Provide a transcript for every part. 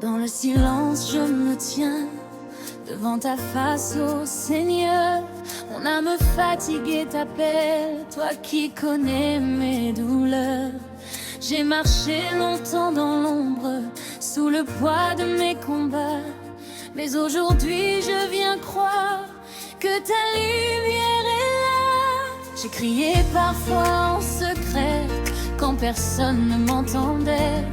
Dans le silence, je me tiens devant ta face, ô Seigneur. Mon âme fatiguée t'appelle, toi qui connais mes douleurs. J'ai marché longtemps dans l'ombre, sous le poids de mes combats. Mais aujourd'hui je viens croire que ta lumière est là. J'ai crié parfois en secret, quand personne ne m'entendait.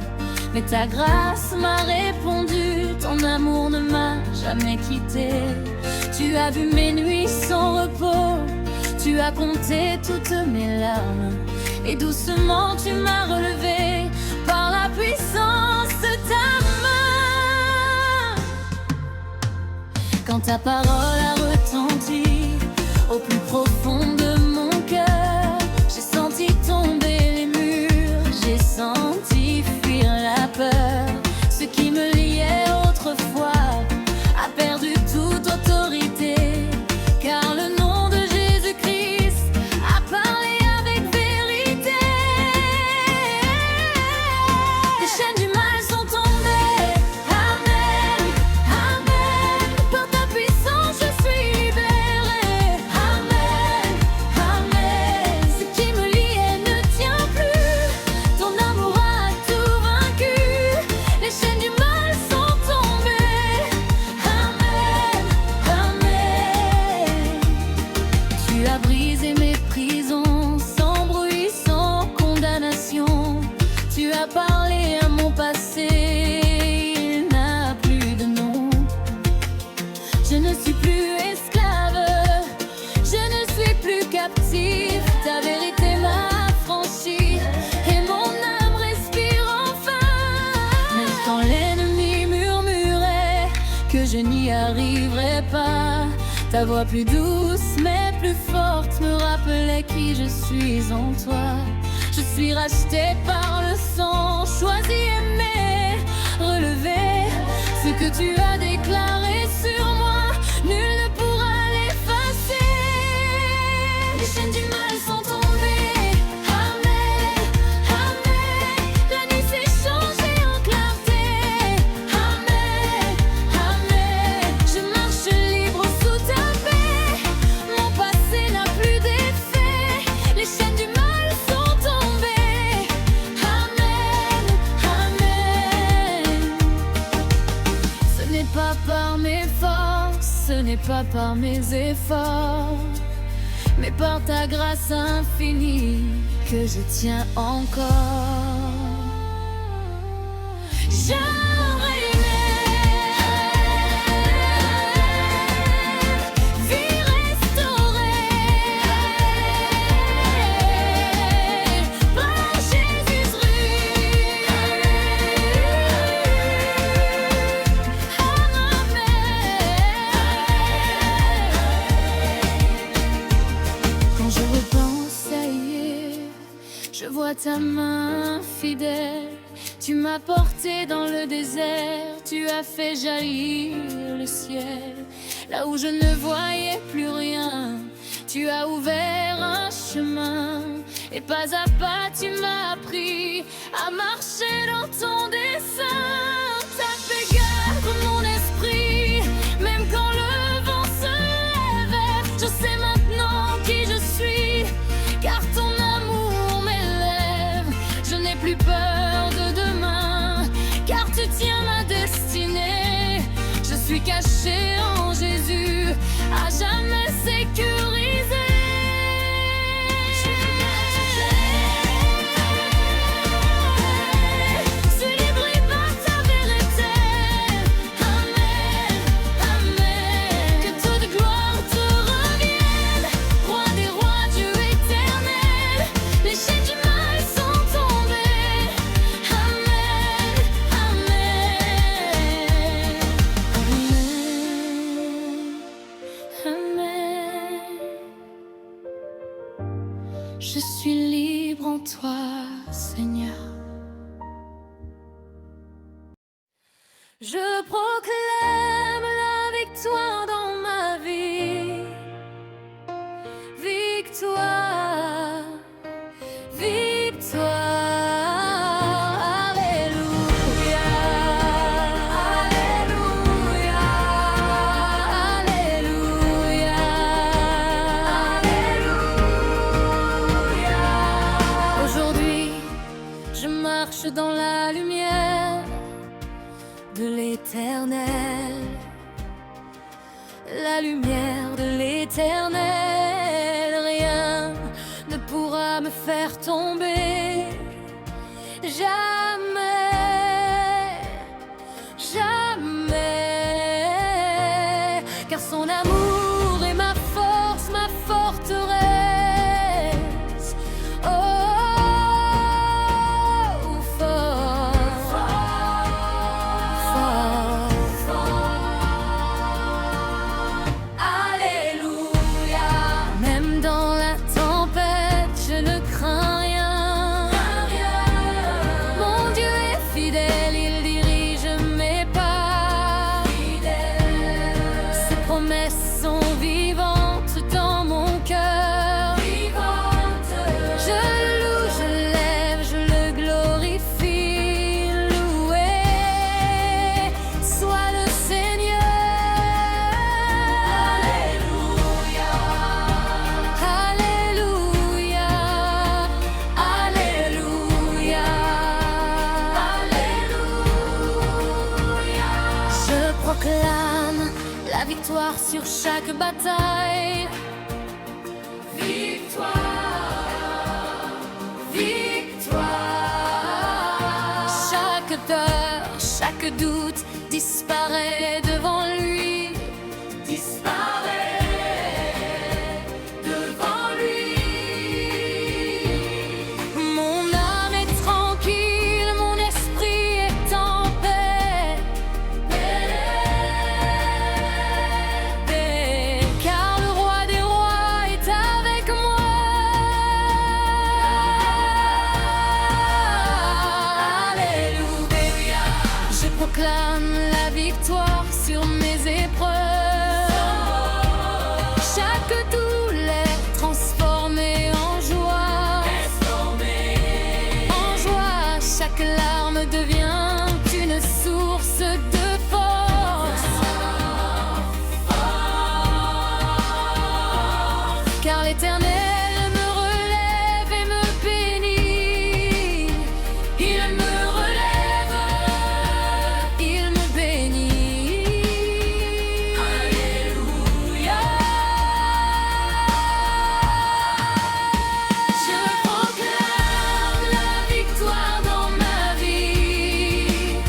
Mais ta grâce m'a répondu, ton amour ne m'a jamais quitté. Tu as vu mes nuits sans repos, tu as compté toutes mes larmes. Et doucement tu m'as relevé par la puissance de ta main. Quand ta parole a retenti au plus profond de mon cœur, j'ai senti tomber les murs, j'ai senti fuir la peur. Ce qui me liait autrefois a perdu toute autorité, car le nom de Jésus-Christ a parlé avec vérité. Les chaînes du mal sont tombées, amen, amen. Par ta puissance je suis libérée, amen, amen. Ce qui me liait ne tient plus, ton amour a tout vaincu. Les chaînes du mal sont tombées, amen, amen. Tu as brisé mes prisons sans bruit, sans condamnation. Tu as parlé à mon passé, il n'a plus de nom. Je ne suis plus esclave, je ne suis plus captive. Ta vérité m'a affranchie et mon âme respire enfin. Même quand l'ennemi murmurait que je n'y arriverais pas, ta voix plus douce mais plus forte me rappelait qui je suis en toi. Je suis racheté par le sang, choisi, aimé, relevé. Ce que tu as déclaré sur moi, nul ne pourra l'effacer. Les chaînes du mal sont tombées, amen, amen. La nuit s'est changée en clarté, amen, amen. Je marche libre sous ta paix, mon passé n'a plus d'effet. Les chaînes du mal sont tombées, amen, amen. Ce n'est pas par mes forces, ce n'est pas par mes efforts, mais par ta grâce infinie que je tiens encore. J'aimerais vie restaurée par Jésus-Christ. Quand je repense à hier, je vois ta main fidèle. Tu m'as porté dans le désert, tu as fait jaillir le ciel. Là où je ne voyais plus rien, tu as ouvert un chemin. Et pas à pas tu m'as appris à marcher dans ton dessein. T'as fait garde mon esprit, même quand le vent se lève. Je sais maintenant qui je suis, car ton amour m'élève. Je n'ai plus peur de demain, car tu tiens ma destinée. Je suis caché en Jésus, à jamais sécurisé. Célébré par ta vérité, amen, amen. Que toute gloire te revienne, roi des rois, Dieu éternel. Les chaînes du mal sont tombées, amen, amen, amen, amen. Je suis libre en toi, Seigneur. Je proclame la victoire dans ma vie, victoire la lumière de l'Éternel. Rien ne pourra me faire tomber. Jamais, jamais, car son amour est ma force, ma forteresse. Oh, fort, fort, fort. Alléluia. Même dans la tempête, je ne crains rien. Fidèle, il dirige mes pas. Fidèle. Ses promesses sont vivantes dans mon cœur. Vivantes. Je le loue, je lève, je le glorifie. Loué soit le Seigneur. Alléluia. Alléluia. Alléluia. Je proclame la victoire sur chaque bataille. Victoire, victoire. Chaque peur, chaque doute disparaît devant lui. Disparaît devant lui. Mon âme est tranquille, mon esprit est en paix. Car le roi des rois est avec moi. Alléluia. Je proclame la victoire sur mes épreuves. Chaque douleur transformée en joie. En joie, chaque larme devient une source de force. Car l'Éternel me relève et me bénit. Il me relève, il me bénit. Alléluia. Je proclame la victoire dans ma vie.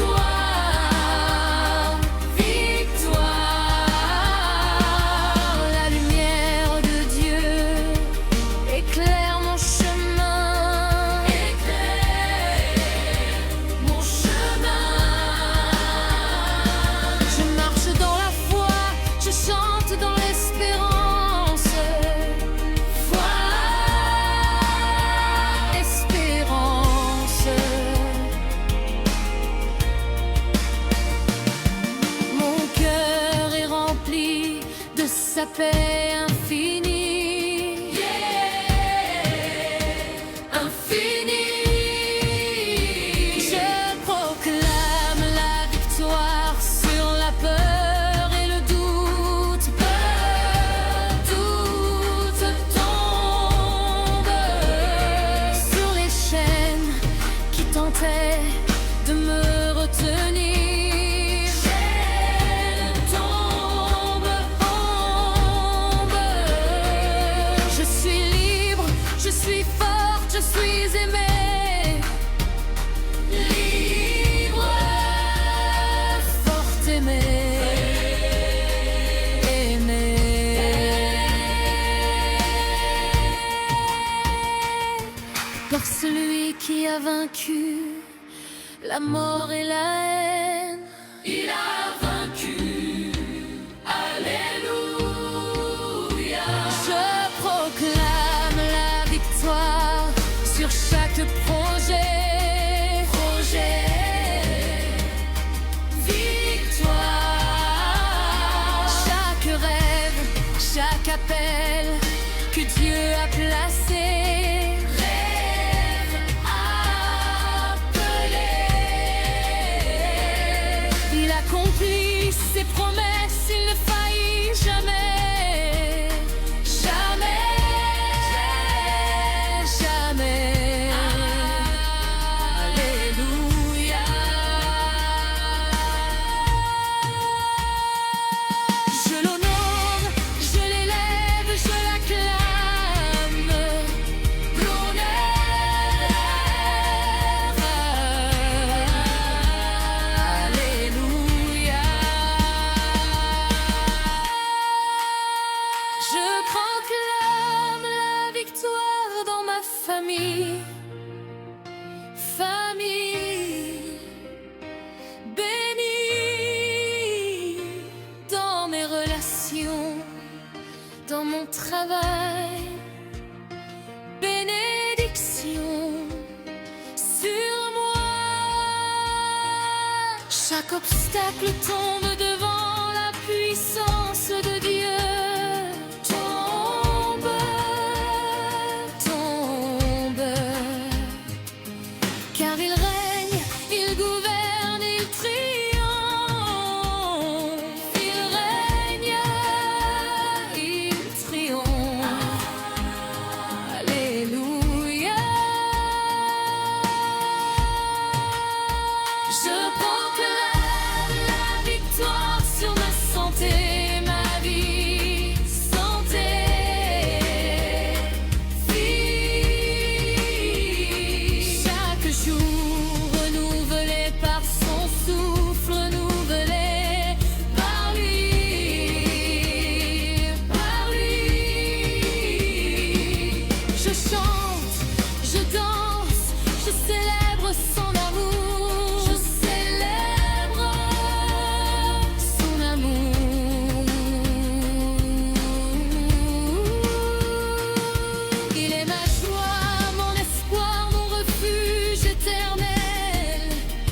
Victoire, victoire. La lumière de Dieu éclaire mon chemin. Éclaire mon chemin. Je marche dans la foi, je chante dans l'espérance. Foi, espérance. Mon cœur est rempli de sa paix infinie. Infinie. Je proclame la victoire sur la peur et le doute. Peur, doute tombe sur les chaînes qui tentaient de me retenir. Tombe, tombe. Je suis libre, je suis forte, je suis aimée. Libre, forte, aimée. Aimée. Par celui qui a vaincu la mort et la haine. Il a vaincu. Alléluia. Je proclame la victoire sur chaque projet. Projet. Victoire. Chaque rêve, chaque appel que Dieu a placé. Rêve appelé. Il accomplit ses promesses, il ne faillit jamais. Jamais, jamais. Alléluia. dans mon travail, bénédiction sur moi. Chaque obstacle tombe devant la puissance de Dieu. Tombe, tombe, car il règne, il gouverne, il triomphe. Il règne, il triomphe. Alléluia. Je proclame la victoire sur ma santé, ma vie, santé, vie. Chaque jour renouvelé par son souffle, renouvelé par lui, par lui. Je chante, je danse, je célèbre son amour. Je célèbre son amour. Il est ma joie, mon espoir, mon refuge éternel.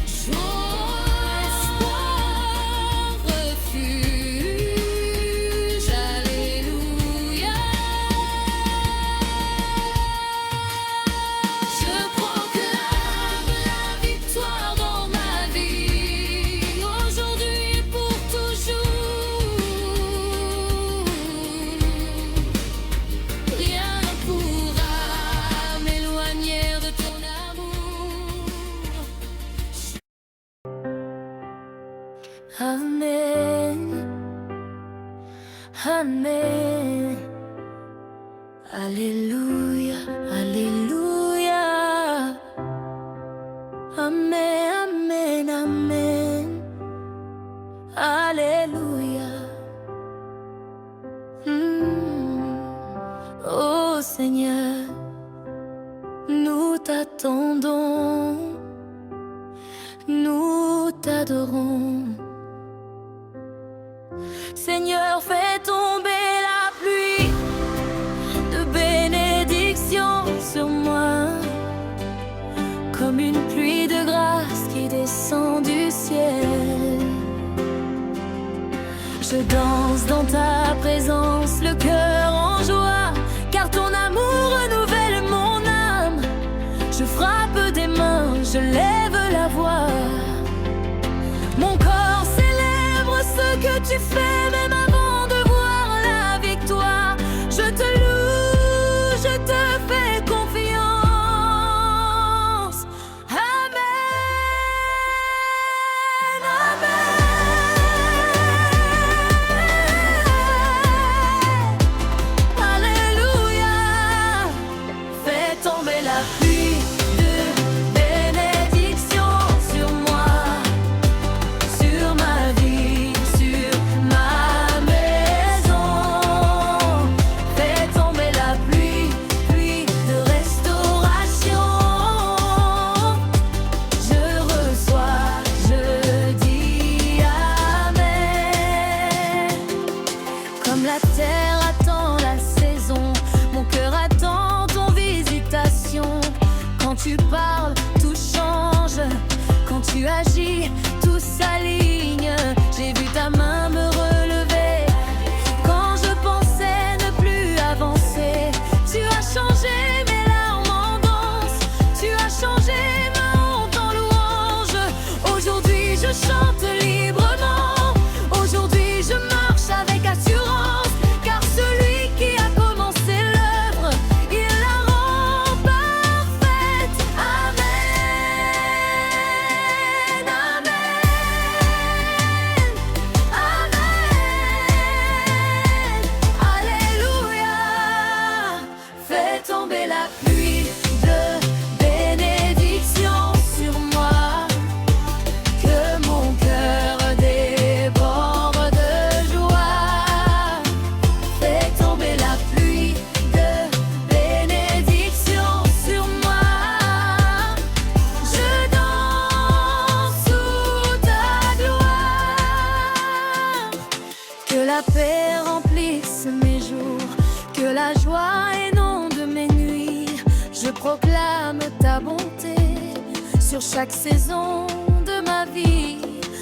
Joie, espoir, refuge. Alléluia. Je proclame la victoire dans ma vie, aujourd'hui et pour toujours. Rien ne pourra m'éloigner de ton amour. Amen, amen. Alléluia, alléluia. Amen, amen, amen. Alléluia. Oh Seigneur, nous t'attendons, nous t'adorons. Seigneur, fais tomber la pluie de bénédiction sur moi, comme une pluie de grâce qui descend du ciel. Je danse dans ta présence, le cœur en joie, car ton amour renouvelle mon âme. Je frappe des mains, je lève la voix. Mon corps célèbre ce que tu fais, même avant de voir la victoire. Je te loue, je te fais confiance. Amen, amen. Alléluia. Fais tomber la pluie de bénédiction sur moi, sur ma vie, sur ma maison. Fais tomber la pluie, pluie de restauration. Je reçois, je dis amen. Comme la terre attend la saison, mon cœur attend ton visitation. Quand tu parles, tout change. Quand tu agis, tout s'aligne. J'ai vu ta main me relever. Quand je pensais ne plus avancer, tu as changé mes larmes en danse. Tu as changé ma honte en louange. Aujourd'hui je chante librement. Aujourd'hui je marche avec assurance, car celui qui a commencé l'œuvre, il la rend parfaite. Amen, amen, amen. Alléluia. Fais tomber la pluie de bénédiction sur moi, que mon cœur déborde de joie. Fais tomber la pluie de bénédiction sur moi. Je danse sous ta gloire. Que la paix remplisse mes jours, que la joie est nom de mes nuits. Je proclame ta bonté sur chaque saison de ma vie.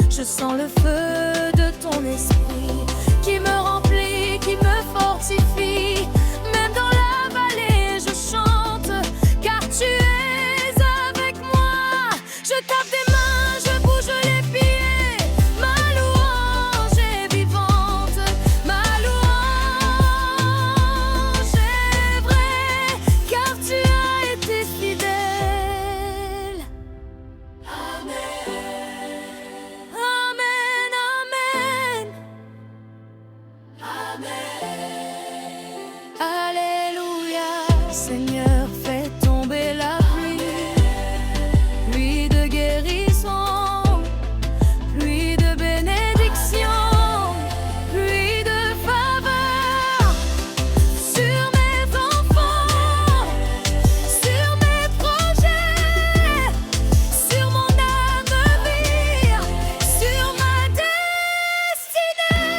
Je sens le feu de ton esprit qui me remplit, qui me fortifie. Même dans la vallée, je chante, car tu es avec moi. Je tape des mains, je bouge les pieds. Ma louange est vivante, ma louange est vraie, car tu as été fidèle. Amen. Amen, amen. Amen. Alléluia. Seigneur, fais tomber la pluie de guérison, pluie de bénédiction, pluie de faveur sur mes enfants, sur mes projets, sur mon avenir, sur ma destinée.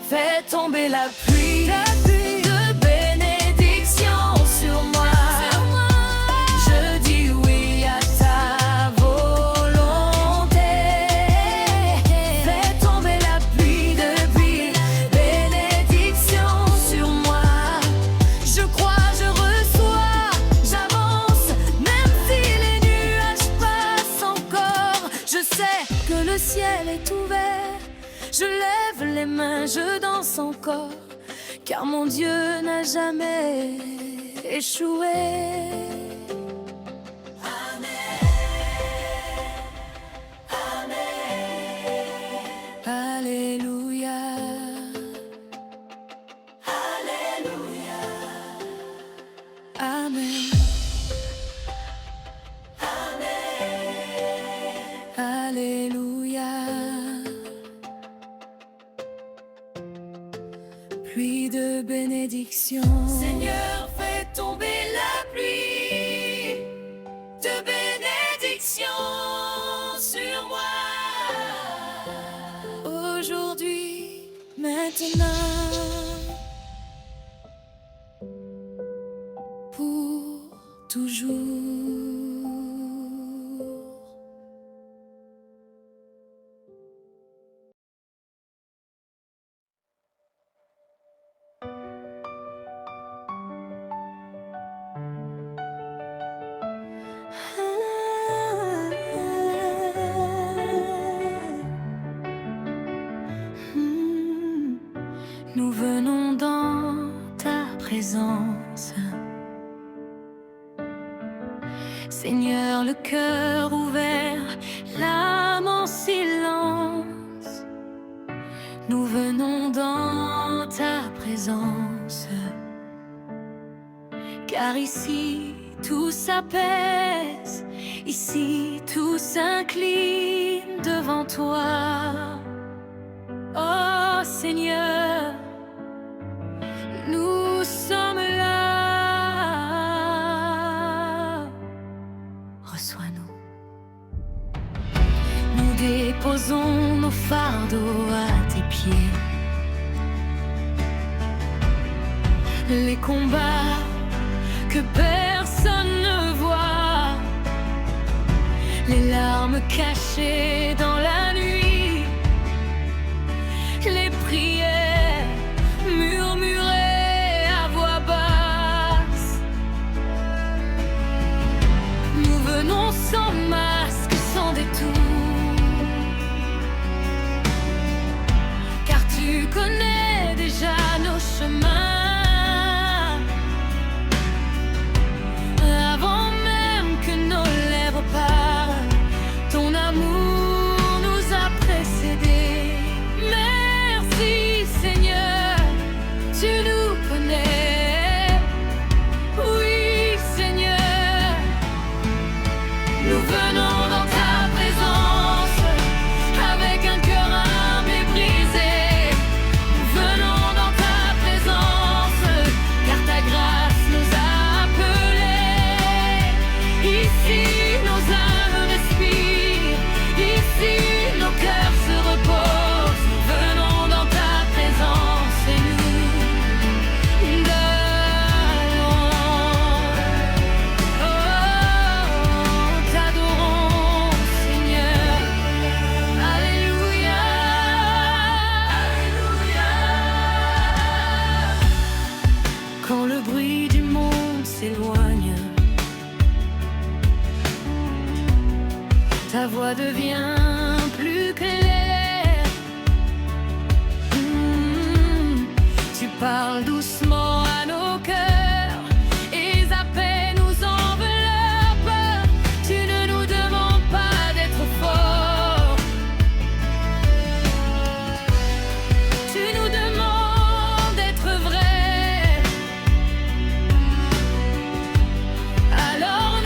Fais tomber la pluie de bénédiction sur moi. Je dis oui à ta volonté. Fais tomber la pluie de bénédiction sur moi. Je crois, je reçois, j'avance, même si les nuages passent encore. Je sais que le ciel est ouvert. Je lève les mains, je danse encore, car mon Dieu n'a jamais échoué. Alléluia. Alléluia. Amen. Alléluia. Pluie de bénédiction. Seigneur, fais tomber la pluie de bénédiction sur moi. Aujourd'hui, maintenant, pour toujours. Nous venons dans ta présence, Seigneur, le cœur ouvert, l'âme en silence. Nous venons dans ta présence, car ici tout s'apaise, ici tout s'incline devant toi. Oh Seigneur, nous sommes là. Reçois-nous. Nous déposons nos fardeaux à tes pieds. Les combats que personne ne voit, les larmes cachées dans la nuit, les prières murmurées à voix basse. Nous venons sans masque, sans détour, car tu connais déjà nos chemins. Avant même que nos lèvres parlent, ton amour quand le bruit du monde s'éloigne, ta voix devient plus claire. Tu parles doucement à nos cœurs et sa paix nous enveloppe. Tu ne nous demandes pas d'être forts, tu nous demandes d'être vrais. Alors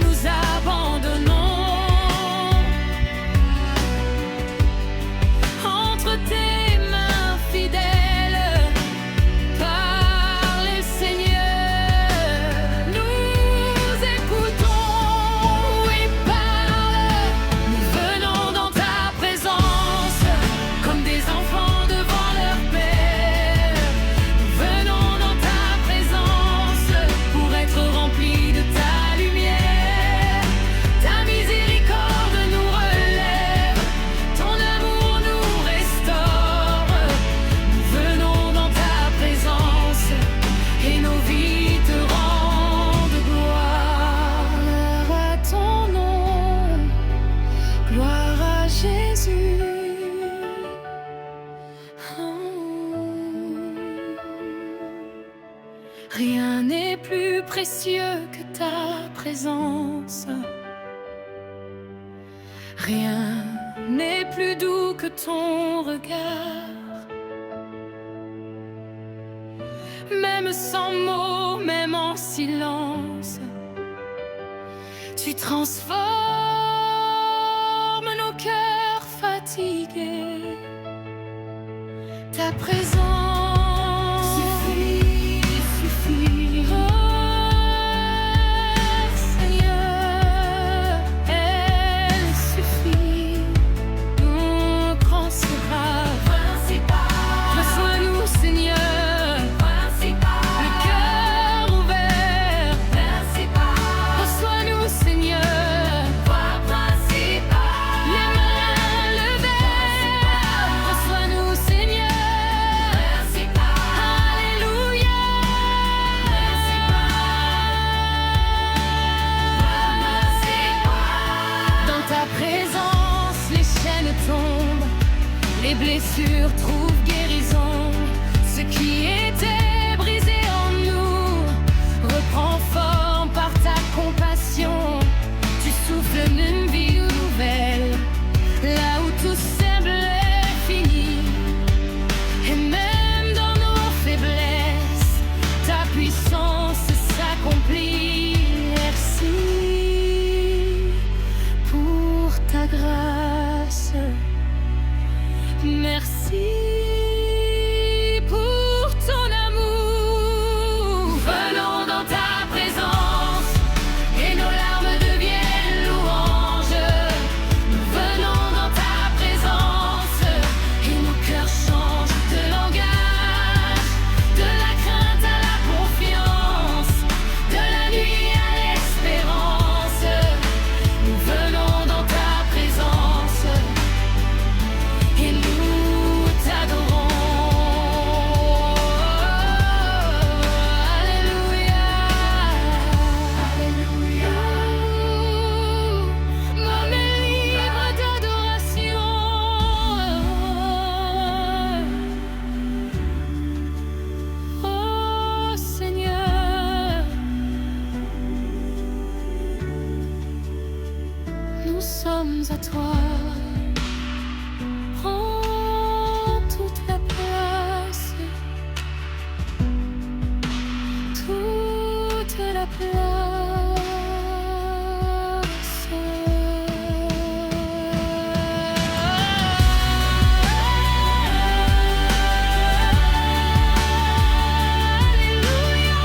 nous abandonnons entre tes mains fidèles. Parle, Seigneur, nous écoutons. Oui, parle. Nous venons dans ta présence comme des enfants devant leur Père. Nous venons dans ta présence pour être remplis de ta lumière. Ta miséricorde nous relève, ton amour nous restaure. Nous venons dans ta présence et nos vies te rendent gloire. À ton nom, gloire à Jésus. Rien n'est plus précieux que ta présence. Rien n'est plus doux que ton regard. Même sans mots, même en silence, tu transformes nos cœurs fatigués. Ta présence suffit. Oh, Seigneur, elle suffit. Mon grand sera principal. Reçois-nous, Seigneur. Le cœur ouvert. Reçois-nous, Seigneur. Les mains levées. Reçois-nous, Seigneur. Alléluia. Dans ta présence, les chaînes tombent, les blessures trouvent guérison. Ce qui était brisé en nous reprend forme par ta compassion. Tu souffles une vie nouvelle là où tout semblait fini. Et même dans nos faiblesses, ta puissance s'accomplit. Merci pour ta grâce. Merci pour ton amour. Venons dans ta présence et nos larmes deviennent louanges. Nous venons dans ta présence et nos cœurs changent de langage. De la crainte à la confiance, de la nuit à l'espérance. Nous venons dans ta présence et nous t'adorons. Alléluia. Alléluia. Mon livre d'adoration. Oh Seigneur, nous sommes à toi. Prends toute la place, toute la place. Alléluia.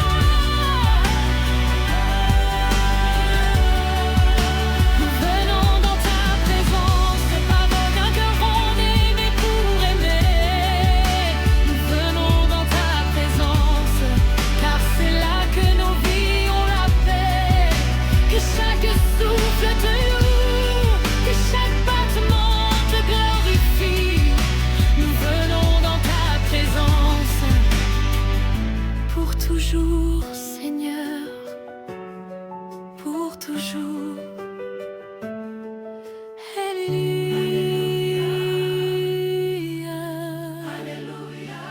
Nous venons dans ta présence, pas avec un cœur rondé, mais pour aimer. Nous venons dans ta présence, car c'est là que nos vies ont la paix. toujours, Seigneur, pour toujours. Alléluia, Alléluia,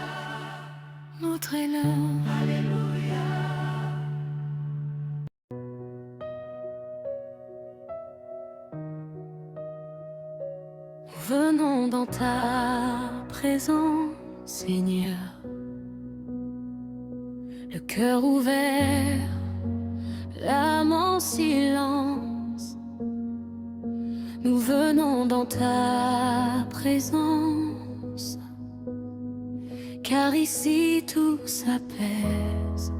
notre élan. Alléluia. Venons dans ta présence, Seigneur, le cœur ouvert, l'âme en silence. Nous venons dans ta présence, car ici tout s'apaise.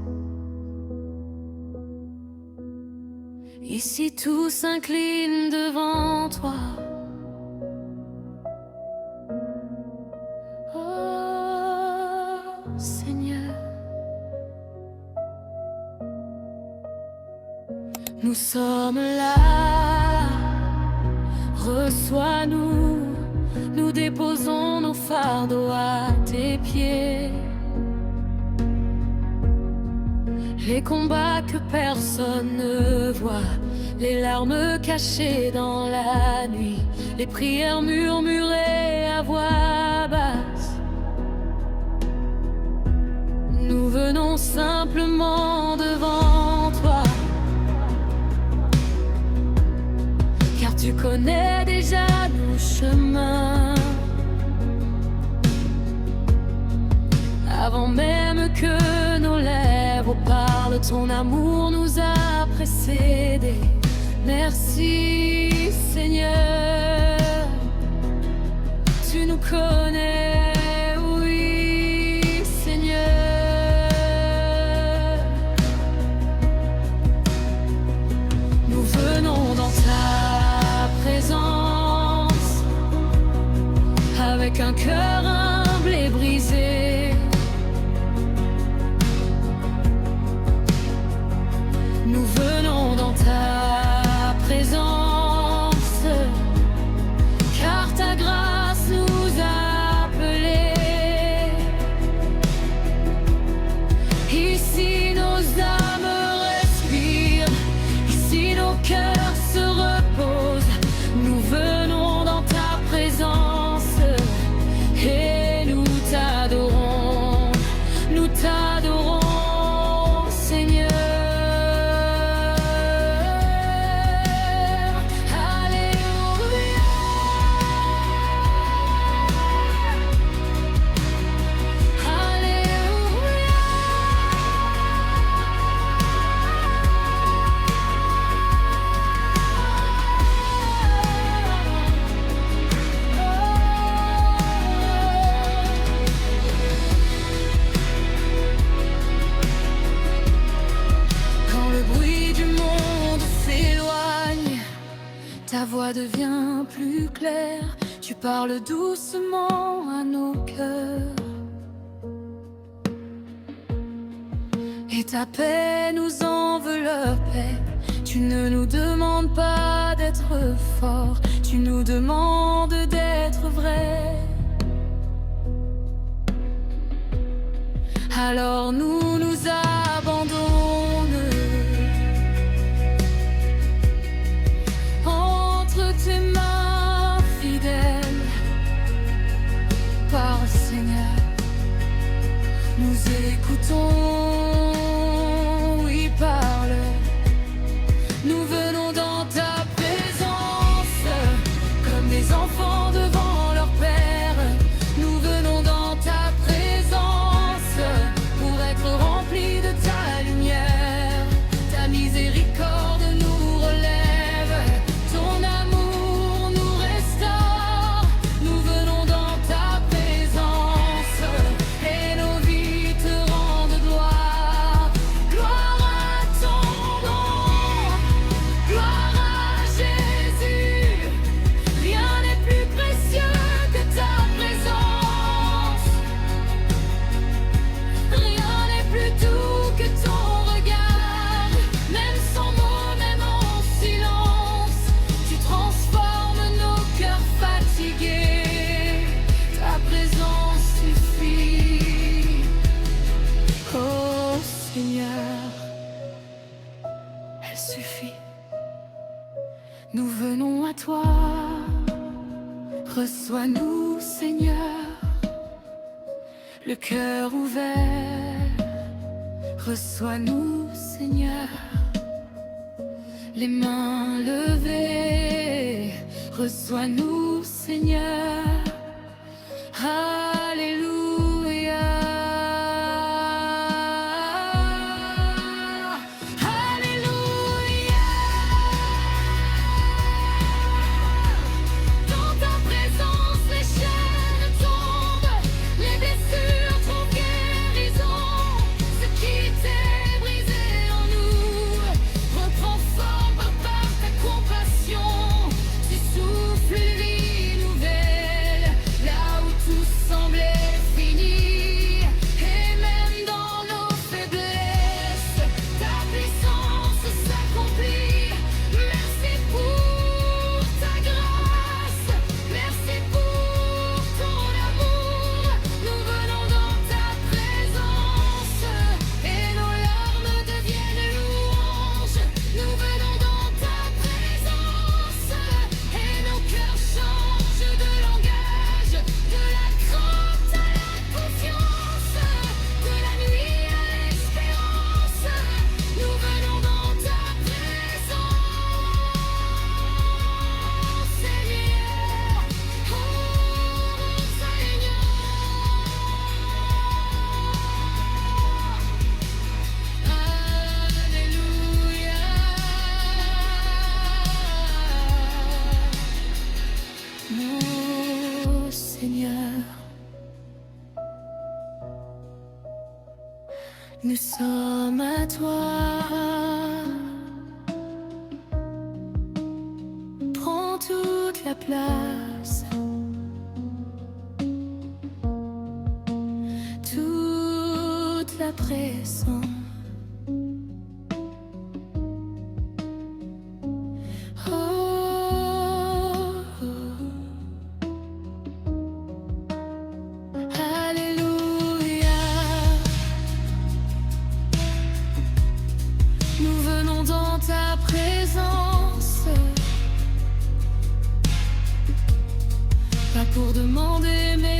Ici tout s'incline devant toi. Seigneur, nous sommes là, reçois-nous, nous déposons nos fardeaux à tes pieds. Les combats que personne ne voit, les larmes cachées dans la nuit, les prières murmurées à voix basse. Nous venons simplement devant toi, car tu connais déjà nos chemins. Avant même que nos lèvres parlent, ton amour nous a précédés. Merci Seigneur, tu nous connais. Avec un cœur humble et brisé, nous venons dans ta présence, car ta grâce nous a appelés. Ici nos âmes respirent, ici nos cœurs se reposent. Nous venons dans ta présence et nous t'adorons, Seigneur. Alléluia, Alléluia. Ta voix devient plus claire, tu parles doucement à nos cœurs. Et ta paix nous enveloppait. Tu ne nous demandes pas d'être forts, tu nous demandes d'être vrais. Alors nous nous abandonnons tes mains fidèles. Parle Seigneur, nous écoutons, oui parle. Nous venons dans ta présence, comme des enfants devant leur Père. Nous venons dans ta présence, pour être remplis de Reçois-nous, Seigneur, le cœur ouvert. Reçois-nous, Seigneur, les mains levées. Reçois-nous, Seigneur. Alléluia. Alléluia. Dans ta présence, les chaînes tombent, les blessures trouvent guérison. Ce qui t'est brisé en nous reprend forme par ta compassion. Tu souffles une vie nouvelle là où tout semblait fini. Et même dans nos faiblesses, ta puissance s'accomplit. Merci pour ta grâce, merci pour ton amour. Nous venons dans ta présence et nos larmes deviennent louanges. Nous venons dans ta présence et nos cœurs changent de langage. De la crainte à la confiance, de la nuit à l'espérance. Nous venons dans ta présence, Seigneur. Oh, Seigneur. Alléluia. Mon Seigneur, nous sommes à toi. Prends toute la place, toute la pression. Oh, Alléluia. Nous venons dans ta présence, pas pour demander, mais